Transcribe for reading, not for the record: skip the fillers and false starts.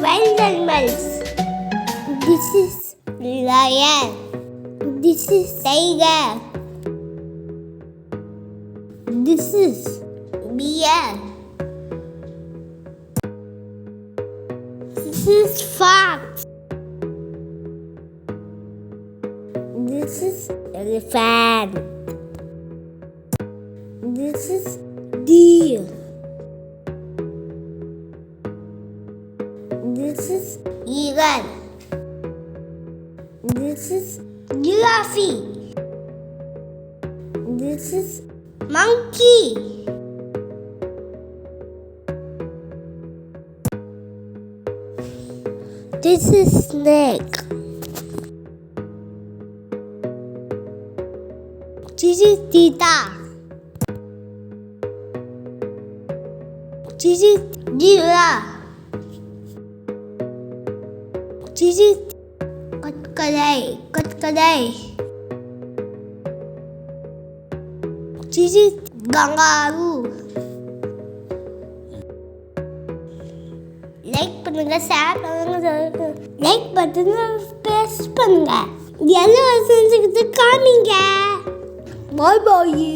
Wild animals. This is lion. This is tiger. This is bear. This is fox. This is elephant. This is deer. This is eagle. This is giraffe. This is monkey. This is snake. This is cheetah. This is giraffe. This is crocodile. This is kangaru. Like பண்ணுங்க, share பண்ணுங்க, like பண்ணுங்க, press பண்ணுங்க. எல்லாம் செஞ்சுக்கிட்டு காமிங்க. பாய் பாய்.